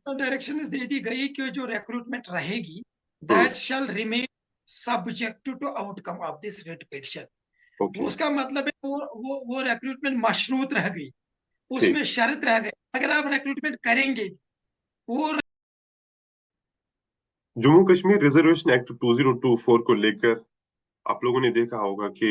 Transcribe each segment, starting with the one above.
Direction दे दी गई कि जो रिक्रूटमेंट रहेगी hmm. That shall remain subject to outcome of this writ petition. वो ओके। उसका मतलब है वो रिक्रूटमेंट मशरूत रह गई, ठीक। उसमें शर्त रह गई अगर आप रिक्रूटमेंट करेंगे वो। जम्मू कश्मीर रिजर्वेशन एक्ट 2024 को लेकर आप लोगों ने देखा होगा कि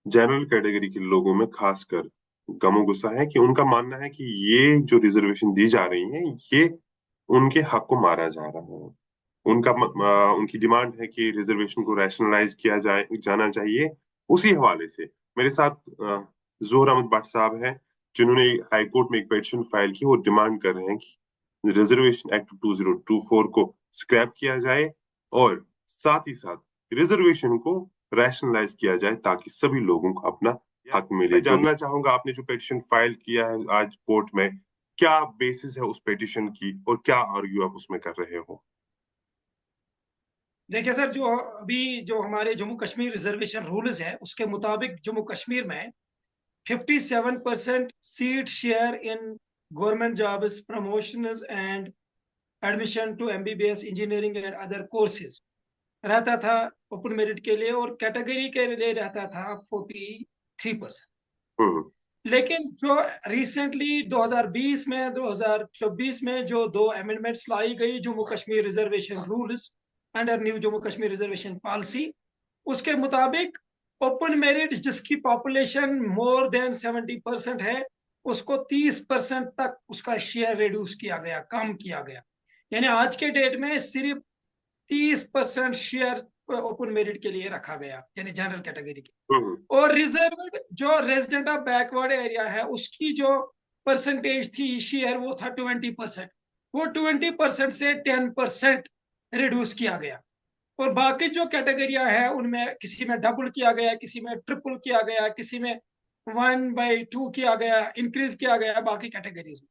जनरल कैटेगरी के लोगों में खासकर गमो गुस्सा है कि उनका मानना है कि ये जो रिजर्वेशन दी जा रही है ये उनके हक को मारा जा रहा है। उनकी डिमांड है कि रिजर्वेशन को रैशनलाइज किया जाए जाना चाहिए। उसी हवाले से मेरे साथ जोहर अहमद भट्ट साहब हैं, जिन्होंने हाई कोर्ट में एक पिटीशन फाइल की। वो डिमांड कर रहे हैं कि रिजर्वेशन एक्ट 2024 को स्क्रैप किया जाए और साथ ही साथ रिजर्वेशन को रैशनलाइज किया जाए ताकि सभी लोगों को अपना हक मिले। मैं जानना चाहूंगा, आपने जो पिटीशन फाइल किया है आज कोर्ट में, क्या बेसिस है उस पिटीशन की और क्या आर्ग्यू आप उसमें कर रहे हो? देखिए सर, जो अभी जो हमारे जम्मू कश्मीर रिजर्वेशन रूल्स है उसके मुताबिक जम्मू कश्मीर में 57% seat share in government jobs, promotions and admission to MBBS, engineering and other courses रहता था ओपन मेरिट के लिए, और कैटेगरी के लिए रहता था 43%। हम्म। लेकिन जो रिसेंटली 2020 में 2024 में जो दो अमेंडमेंट्स लाई गई Jammu Kashmir reservation rules under new Jammu Kashmir reservation policy, उसके मुताबिक ओपन मेरिट जिसकी पॉपुलेशन मोर देन 70% है उसको 30% तक उसका शेयर रिड्यूस किया गया, कम किया गया। यानी आज के डेट में सिर्फ 30% शेयर ओपन मेरिट के लिए रखा गया, यानी जनरल कैटेगरी के। हम्म। और रिजर्व जो रेजिडेंट ऑफ बैकवर्ड एरिया है उसकी जो परसेंटेज थी शेयर वो था 20%। वो 20% से 10% रिड्यूस किया गया। और बाकी जो कैटेगरियां हैं उनमें किसी में डबल किया गया, किसी में ट्रिपल किया गया, किसी में 1/2 किया गया, इंक्रीज किया गया बाकी कैटेगरीज में।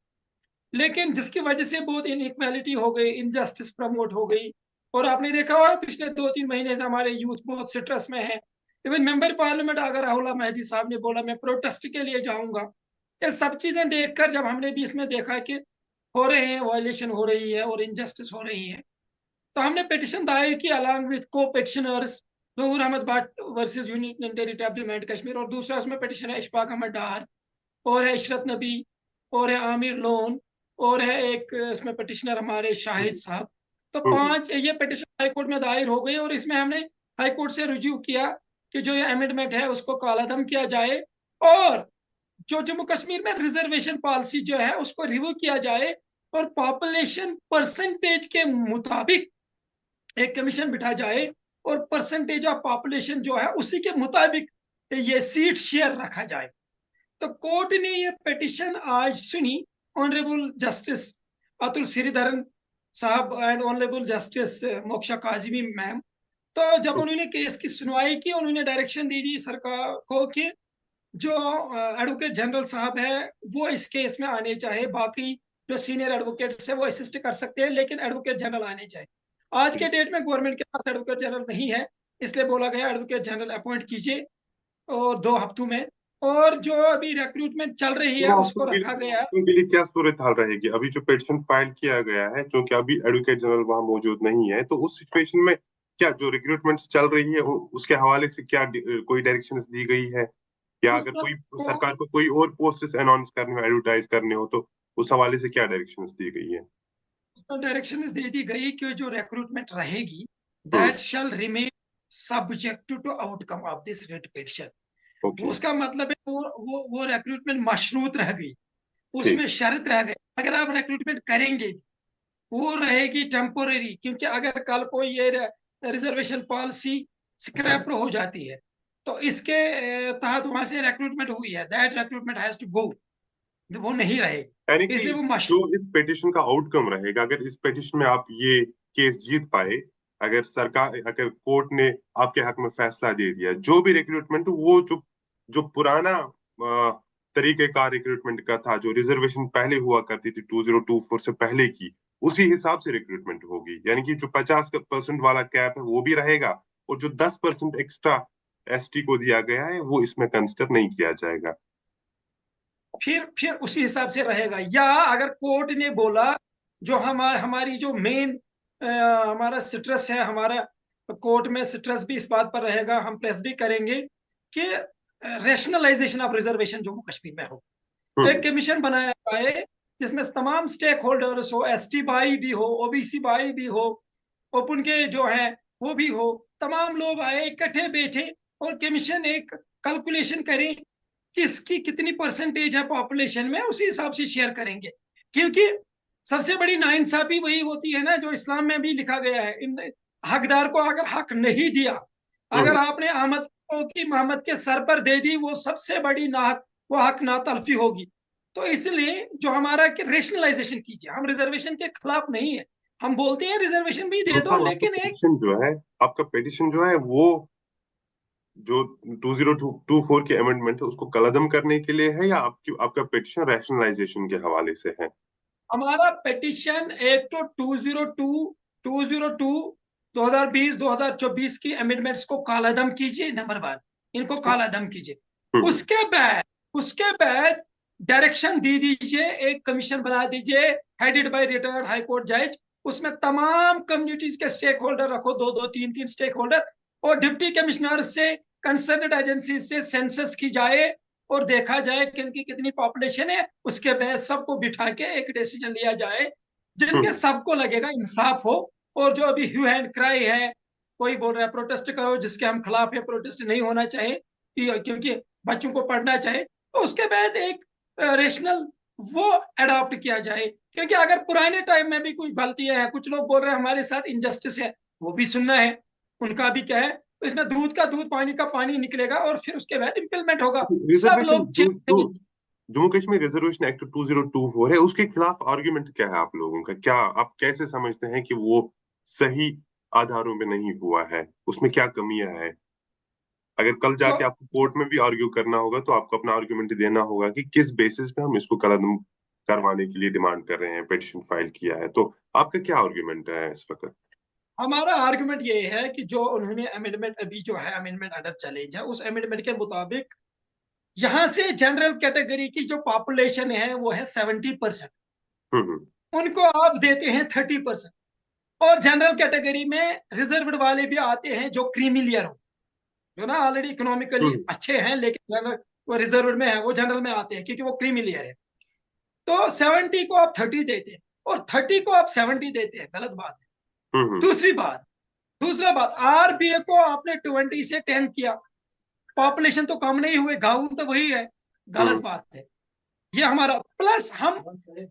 लेकिन जिसकी वजह से बहुत इनइक्वालिटी हो गई, इनजस्टिस प्रमोट हो गई। और आपने देखा हुआ पिछले 2-3 महीने से हमारे यूथ बहुत स्ट्रेस में है। इवन मेंबर पार्लियामेंट अगर राहुल मेहदी साहब ने बोला मैं प्रोटेस्ट के लिए जाऊंगा, ये सब चीजें देखकर जब हमने भी इसमें देखा कि हो रहे हैं, वायलेशन हो रही है और इनजस्टिस हो रही है, तो हमने पिटिशन दायर की along with co petitioners Zahoor Ahmad Bhat versus union territory of Jammu and Kashmir, और दूसरा उसमें पिटिशन है इशफाक अहमद डार, और है इशरत नबी, और है आमिर लोन, और है एक उसमें पिटिशनर हमारे शाहिद हम्म। साहब। तो हम्म। 5 ये पिटिशन हाईकोर्ट में दायर हो गई, और इसमें हमने हाईकोर्ट से रुजू किया कि जो ये अमेंडमेंट है उसको कालादम किया जाए, और जो जम्मू कश्मीर में रिजर्वेशन पॉलिसी जो है उसको रिव्यू किया जाए, और पॉपुलेशन परसेंटेज के मुताबिक एक कमीशन बिठा जाए, और परसेंटेज ऑफ पॉपुलेशन जो है उसी के मुताबिक ये सीट शेयर रखा जाए। तो कोर्ट ने ये पिटिशन आज सुनी। ऑनरेबल जस्टिस अतुल श्रीधरन साहब and honourable justice moksha Kazimi ma'am, तो जब उन्होंने केस की सुनवाई की उन्होंने डायरेक्शन दी थी सरकार को कि जो एडवोकेट जनरल साहब है वो इस केस में आने चाहिए, बाकी जो सीनियर एडवोकेट्स है वो असिस्ट कर सकते हैं लेकिन एडवोकेट जनरल आने चाहिए। आज के डेट में गवर्नमेंट के पास एडवोकेट जनरल नहीं है, इसलिए बोला गया एडवोकेट जनरल अपॉइंट कीजिए और 2 हफ्तों में। और जो अभी रिक्रूटमेंट चल रही तो है उसको रखा गया। आपके लिए क्या सूरत हाल रहेगी अभी जो पिटीशन फाइल किया गया है, क्योंकि अभी एडवोकेट जनरल वहां मौजूद नहीं है, तो उस सिचुएशन में क्या जो रिक्रूटमेंट्स चल रही है उसके हवाले से क्या कोई डायरेक्शन दी गई है, या अगर उसका कोई सरकार को कोई और पोस्ट अनाउंस करने हो, एडवर्टाइज करने हो, तो उस हवाले से क्या डायरेक्शन दी गई है? उसका डायरेक्शन दे दी गई कि जो रिक्रूटमेंट रहेगी that hmm. Shall remain subject to outcome of this writ petition. वो ओके। उसका मतलब है वो रिक्रूटमेंट मशरूत रह गई, ठीक। उसमें शर्त रह गई अगर आप रिक्रूटमेंट करेंगे वो रहेगी टेम्पोररी, क्योंकि अगर कल को ये रिजर्वेशन पॉलिसी स्क्रैप हो जाती है तो इसके तहत वहां से रिक्रूटमेंट हुई है, that recruitment has to go, वो नहीं यानी रहेगी, कि इसलिए वो जो मशरूत। इस पिटिशन का आउटकम रहेगा, अगर इस पिटिशन में आप ये केस जीत पाए, अगर कोर्ट ने आपके हक में फैसला दे दिया, जो भी रिक्रूटमेंट वो जो जो पुराना तरीकेकार रिक्रूटमेंट का था, जो रिजर्वेशन पहले हुआ करती थी 2024 से पहले की, उसी हिसाब से रिक्रूटमेंट होगी। यानी कि जो 50% वाला कैप है वो भी रहेगा, और जो 10% एक्स्ट्रा एसटी को दिया गया है वो इसमें कंसिडर नहीं किया जाएगा। फिर उसी हिसाब से रहेगा, या अगर कोर्ट ने बोला जो हमारी जो मेन हमारा स्ट्रेस है, हमारा कोर्ट में स्ट्रेस भी इस बात पर रहेगा, हम प्रेस भी करेंगे कि rationalisation of reservation Jammu Kashmir में हो। एक हम्म कमीशन बनाया जाए जिसमें तमाम स्टेक होल्डर्स हो, एसटी भाई भी हो, ओबीसी भाई भी हो, ओपन के जो है वो भी हो, तमाम लोग आए इकट्ठे बैठे और कमीशन एक कैलकुलेशन करें कि इसकी कितनी परसेंटेज है पॉपुलेशन में, उसी हिसाब से शेयर करेंगे। क्योंकि सबसे बड़ी नाइंसाफी वही होती है ना, जो इस्लाम में भी लिखा गया है, इन हकदार को अगर हक नहीं दिया, अगर हम्म आपने अहमद को की मोहम्मद के सर पर दे दी, वो सबसे बड़ी नाहक, वो हक ना तलफी होगी। तो इसलिए जो हमारा कि रेशनलाइजेशन कीजिए, हम रिजर्वेशन के खिलाफ नहीं है, हम बोलते हैं रिजर्वेशन भी दे तो दो, साहब लेकिन एक आपका पिटिशन जो है वो जो 2024 के अमेंडमेंट है उसको कलअदम करने के लिए है, या आपका पिटिशन रैशनलाइजेशन के हवाले से है? हमारा पिटिशन एक तो 202 2020 2024 की अमेंडमेंट्स को कालादम कीजिए, नंबर 1, इनको कालादम कीजिए। हम्म उसके बाद डायरेक्शन दे दीजिए, एक कमीशन बना दीजिए headed by retired high court जज, उसमें तमाम कम्युनिटीज के स्टेक होल्डर रखो, दो दो तीन तीन स्टेक होल्डर, और डिप्टी कमिश्नर से कंसर्न एजेंसी से सेंसस की जाए और देखा जाए कि इनकी कितनी पॉपुलेशन है, उसके बाद सबको बिठा के एक डिसीजन लिया जाए जिनके हम्म सबको लगेगा इंसाफ हो। और जो अभी ह्यू एंड क्राई है, कोई बोल रहा है प्रोटेस्ट करो, जिसके हम खिलाफ है, प्रोटेस्ट नहीं होना चाहिए क्योंकि बच्चों को पढ़ना चाहिए, तो उसके बाद एक रेशनल वो अडॉप्ट किया जाए। क्योंकि अगर पुराने टाइम में भी कोई गलतियां हैं, कुछ लोग बोल रहे हैं हमारे साथ इनजस्टिस है, वो भी सुनना है, उनका भी क्या है, तो इसमें दूध का दूध पानी का पानी निकलेगा और फिर उसके बाद इम्प्लीमेंट होगा। सब रिजर्वेशन लोग चिल्लाएंगे। जम्मू कश्मीर रिजर्वेशन एक्ट 2024 है, उसके खिलाफ आर्ग्यूमेंट क्या है आप लोगों का? क्या आप कैसे समझते हैं कि वो सही आधारों पे नहीं हुआ है? उसमें क्या कमियां हैं? अगर कल तो जाके आपको कोर्ट में भी आर्ग्यू करना होगा तो आपको अपना आर्ग्यूमेंट देना होगा कि किस बेसिस पे हम इसको कलअदम करवाने के लिए डिमांड कर रहे हैं, पिटिशन फाइल किया है। तो आपका क्या आर्ग्यूमेंट है इस वक्त? हमारा आर्गुमेंट ये है कि जो उन्होंने अमेंडमेंट अभी जो है अमेंडमेंट अंडर चैलेंज है, उस अमेंडमेंट के मुताबिक यहाँ से जनरल कैटेगरी की जो पॉपुलेशन है वो है 70%, हम्म उनको आप देते हैं 30%। और जनरल कैटेगरी में रिजर्व्ड वाले भी आते हैं जो क्रीमी लेयर हो, जो ना ऑलरेडी इकोनॉमिकली हम्म अच्छे हैं लेकिन जनरल वो रिजर्व में है, वो जनरल में आते हैं क्योंकि वो क्रीमी लेयर है। तो 70 को आप 30 देते हैं और 30 को आप 70 देते हैं, गलत बात है। हम्म दूसरी बात दूसरा बात आरबीए को आपने 20 से 10 किया, पॉपुलेशन तो कम नहीं हुए, गाँव तो वही है, गलत हम्म बात है। ये हमारा प्लस हम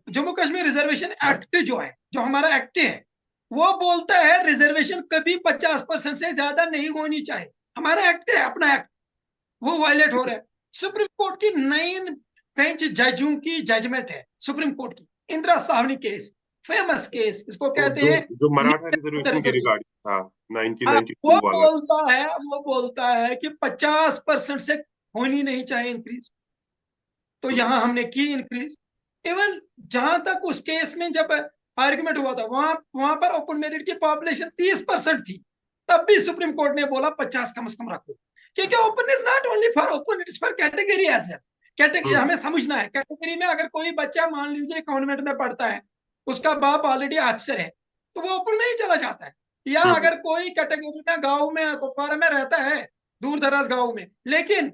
जम्मू कश्मीर रिजर्वेशन एक्ट जो है, जो हमारा एक्ट है, वो बोलता है रिजर्वेशन कभी 50% से ज्यादा नहीं होनी चाहिए। हमारा एक्ट है, अपना एक्ट, वो वायलेट हो रहा है। सुप्रीम कोर्ट की 9 बेंच जजों की जजमेंट है, सुप्रीम कोर्ट की, Indira Sahni case, famous case, इसको तो कहते जो हैं जो मराठा रिजर्वेशन के रिजर्वेशन। रिगार्डिंग था, हाँ, वो 1992 वाला। बोलता है वो बोलता है कि 50% से होनी नहीं चाहिए इंक्रीज, तो हम्म यहां हमने की इंक्रीज। इवन जहां तक उस केस में जब आर्ग्यूमेंट हुआ था, वहां वहां पर ओपन मेरिट की पॉपुलेशन 30% थी, तब भी सुप्रीम कोर्ट ने बोला 50 कम से कम रखो, क्योंकि open is not only for open, it is for category as well. Category hmm हमें समझना है, कैटेगरी में अगर कोई बच्चा मान लीजिए कॉन्वेंट में पढ़ता है, उसका बाप ऑलरेडी अफसर है, तो वो ओपन में ही चला जाता है। या हम्म अगर कोई कैटेगरी में गाँव में कुपवारा में रहता है, दूर दराज गाँव में, लेकिन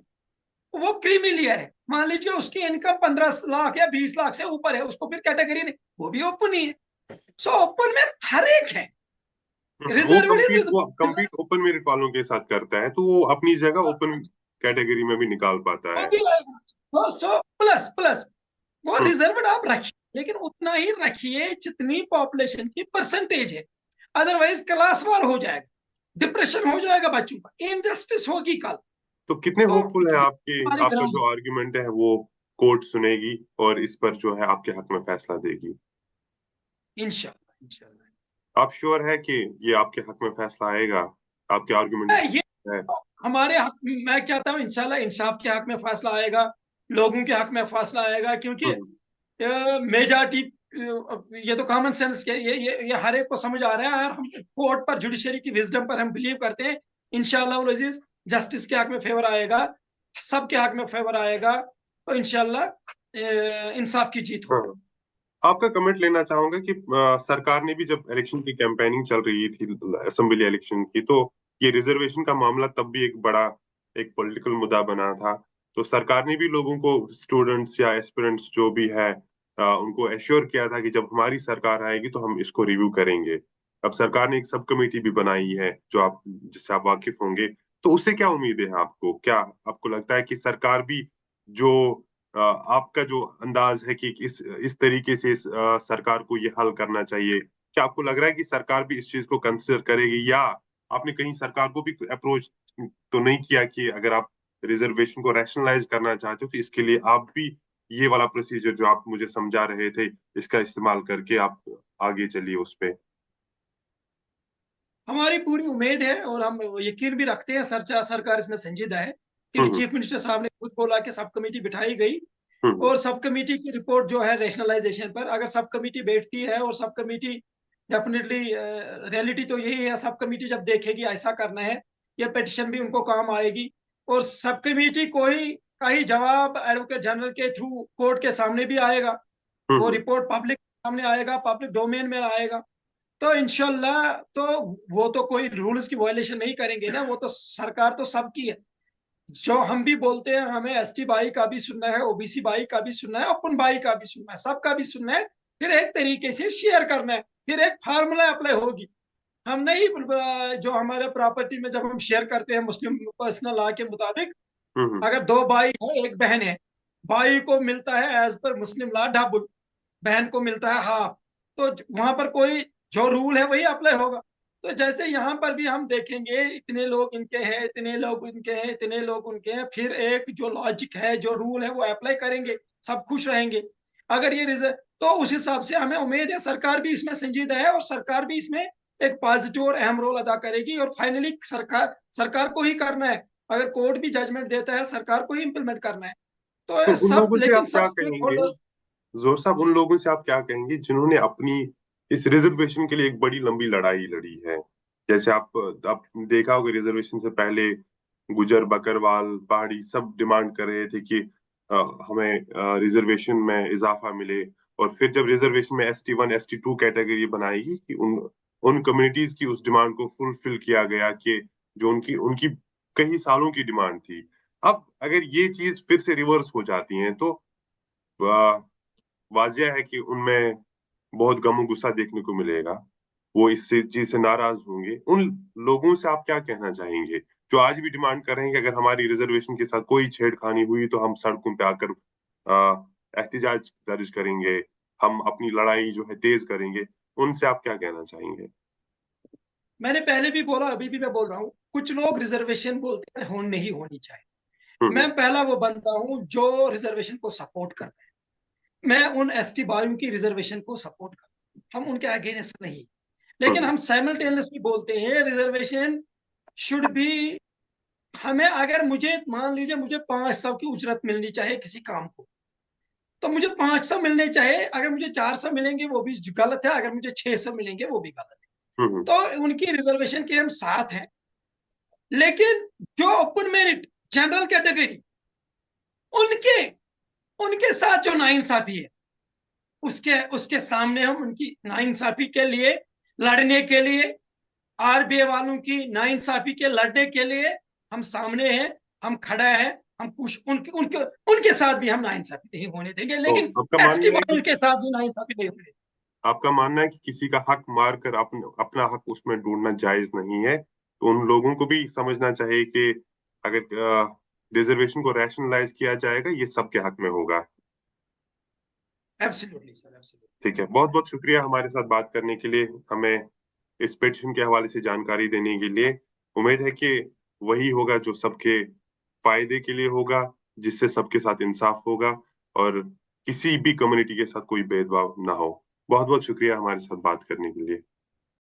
वो क्रीमी लेयर है, मान लीजिए उसकी इनकम 15 लाख या 20 लाख से ऊपर है, उसको फिर कैटेगरी नहीं, वो भी ओपन ही है। सो ओपन में हर एक है, वो रिजर्व compete वो रिजर्व compete ओपन मेरिट वालों के साथ करता है, तो वो अपनी जगह ओपन कैटेगरी में भी निकाल पाता वो है। भी आएगा। सो प्लस प्लस वो हम्म रिजर्व आप रखिए, लेकिन उतना ही रखिए जितनी पॉपुलेशन की परसेंटेज है, अदरवाइज क्लास वार हो जाएगा, डिप्रेशन हो जाएगा बच्चों का, इनजस्टिस होगी कल। तो कितने तो होपफुल है ये आपके हमारे आपका ग्राउंड, जो आर्ग्यूमेंट है वो कोर्ट सुनेगी और इस पर जो है आपके हक में फैसला देगी? इंशाल्लाह इंशाल्लाह आप श्योर है कि ये आपके हक में फैसला आएगा? आपके आर्ग्यूमेंट ये है? हमारे हक, मैं चाहता हूँ इंशाल्लाह इंसाफ के हक में फैसला आएगा, लोगों के हक में फैसला आएगा, क्योंकि हम्म मेजॉरिटी, ये तो कॉमन सेंस के ये हर एक को समझ आ रहा है, और हम कोर्ट पर जुडिशरी की विजडम पर हम बिलीव करते हैं। इंशाल्लाह उल अजीज जस्टिस के हक में फेवर आएगा, सबके हक में फेवर आएगा, तो इंशाल्लाह इंसाफ की जीत हाँ। होगी। आपका कमेंट लेना चाहूंगा कि सरकार ने भी जब इलेक्शन की कैंपेनिंग चल रही थी, असेंबली इलेक्शन की, तो ये रिजर्वेशन का मामला तब भी एक बड़ा एक पॉलिटिकल मुद्दा बना था। तो सरकार ने भी लोगों को, स्टूडेंट्स या एस्पिरेंट्स जो भी है, उनको एश्योर किया था कि जब हमारी सरकार आएगी तो हम इसको रिव्यू करेंगे। अब सरकार ने एक सब कमेटी भी बनाई है जो आप, जिससे आप वाकिफ होंगे। तो उससे क्या उम्मीदें हैं आपको? क्या आपको लगता है कि सरकार भी जो आपका जो अंदाज है कि इस तरीके से सरकार को ये हल करना चाहिए, क्या आपको लग रहा है कि सरकार भी इस चीज को कंसिडर करेगी, या आपने कहीं सरकार को भी अप्रोच तो नहीं किया कि अगर आप रिजर्वेशन को रैशनलाइज करना चाहते हो तो इसके लिए आप भी ये वाला प्रोसीजर जो आप मुझे समझा रहे थे, इसका इस्तेमाल करके आप आगे चलिए उस पे? हमारी पूरी उम्मीद है और हम यकीन भी रखते हैं सरकार इसमें संजीदा है, क्योंकि हम्म चीफ मिनिस्टर साहब ने खुद बोला कि सब कमेटी बिठाई गई हम्म और सब कमेटी की रिपोर्ट जो है रैशनलाइजेशन पर, अगर सब कमेटी बैठती है और सब कमेटी डेफिनेटली, रियलिटी तो यही है, सब कमेटी जब देखेगी ऐसा करना है, ये पिटिशन भी उनको काम आएगी और सब कमेटी कोई का ही जवाब एडवोकेट जनरल के थ्रू कोर्ट के सामने भी आएगा। वो हम्म रिपोर्ट पब्लिक सामने आएगा, पब्लिक डोमेन में आएगा। तो इंशाल्लाह, तो वो तो कोई रूल्स की वायलेशन नहीं करेंगे ना, वो तो सरकार तो सबकी है। जो हम भी बोलते हैं, हमें एसटी भाई का भी सुनना है, ओबीसी भाई का भी सुनना है, ओपन भाई का भी सुनना है, सबका भी सुनना है, फिर एक तरीके से शेयर करना है, फिर एक फार्मूला अप्लाई होगी। हम नहीं, जो हमारे प्रॉपर्टी में जब हम शेयर करते हैं मुस्लिम पर्सनल लॉ के मुताबिक, हम्म अगर दो भाई है एक बहन है, भाई को मिलता है एज पर मुस्लिम लॉ डबल, बहन को मिलता है हाफ। तो वहां पर कोई जो रूल है वही अप्लाई होगा। तो जैसे यहाँ पर भी हम देखेंगे, इतने लोग इनके हैं, इतने लोग इनके हैं, इतने लोग उनके हैं, फिर एक जो लॉजिक है, जो रूल है, वो अप्लाई करेंगे, सब खुश रहेंगे। अगर ये रिजल्ट, तो उस हिसाब से हमें उम्मीद है सरकार भी इसमें संजीदा है और सरकार भी इसमें एक पॉजिटिव और अहम रोल अदा करेगी और फाइनली सरकार सरकार को ही करना है। अगर कोर्ट भी जजमेंट देता है, सरकार को ही इंप्लीमेंट करना है। तो तो उन सब, लोगों से लेकिन आप सब क्या स्टेक कहेंगे, होल्डर्स। जोर साहब, उन लोगों से आप क्या कहेंगे जिन्होंने अपनी इस रिजर्वेशन के लिए एक बड़ी लंबी लड़ाई लड़ी है? जैसे आप देखा होगा, रिजर्वेशन से पहले गुजर, बकरवाल, पहाड़ी सब डिमांड कर रहे थे कि अ, हमें रिजर्वेशन में इजाफा मिले। और फिर जब रिजर्वेशन में ST1 ST2 कैटेगरी बनाई कि उन उन कम्युनिटीज की उस डिमांड को फुलफिल किया गया, कि जो उनकी उनकी कई सालों की डिमांड थी। अब अगर ये चीज फिर से रिवर्स हो जाती है तो वाजिया है कि उनमें बहुत गम गुस्सा देखने को मिलेगा। वो इस चीज से नाराज होंगे। उन लोगों से आप क्या कहना चाहेंगे जो आज भी डिमांड कर रहे हैं कि अगर हमारी रिजर्वेशन के साथ कोई छेड़खानी हुई तो हम सड़कों पे आकर एहतजाज दर्ज करेंगे, हम अपनी लड़ाई जो है तेज करेंगे? उनसे आप क्या कहना चाहेंगे? मैंने पहले भी बोला, अभी भी मैं बोल रहा हूँ, कुछ लोग रिजर्वेशन बोलते हैं, हो नहीं होनी चाहिए। हम्म मैं पहला वो बंदा हूँ जो रिजर्वेशन को सपोर्ट करता है। मैं उन एसटी भाइयों की रिजर्वेशन को सपोर्ट करता हूँ, हम उनके अगेंस्ट नहीं। लेकिन हम्म हम साइमल्टेनियसली बोलते हैं रिजर्वेशन शुड बी, हमें, अगर मुझे मान लीजिए मुझे 500 की उजरत मिलनी चाहिए किसी काम को, तो मुझे 500 मिलने चाहिए। अगर मुझे 400 मिलेंगे वो भी गलत है, अगर मुझे 600 मिलेंगे वो भी गलत है। हम्म तो उनकी रिजर्वेशन के हम साथ हैं। लेकिन जो ओपन मेरिट जनरल कैटेगरी, उनके उनके साथ जो नाइंसाफी है, उसके उसके सामने हम उनकी नाइंसाफी के लिए, लड़ने के लिए, आरबीआई वालों की नाइंसाफी के लड़ने के लिए हम सामने हैं, हम खड़ा है। हम कुछ उनके उनके उनके साथ भी हम नाइंसाफी नहीं होने देंगे, तो लेकिन आपका एसटी मानना है वालों कि के साथ भी नाइंसाफी नहीं होने देंगे। किसी का हक मार कर अपना हक उसमें ढूंढना जायज नहीं है? तो उन लोगों को भी समझना चाहिए कि अगर रिजर्वेशन को रैशनलाइज किया जाएगा, ये सबके हक में होगा। एब्सोल्युटली सर, ठीक है, एब्सोल्युटली। बहुत बहुत शुक्रिया हमारे साथ बात करने के लिए, हमें इस पिटीशन के हवाले से जानकारी देने के लिए। उम्मीद है कि वही होगा जो सबके फायदे के लिए होगा, जिससे सबके साथ इंसाफ होगा और किसी भी कम्युनिटी के साथ कोई भेदभाव ना हो। बहुत बहुत शुक्रिया हमारे साथ बात करने के लिए।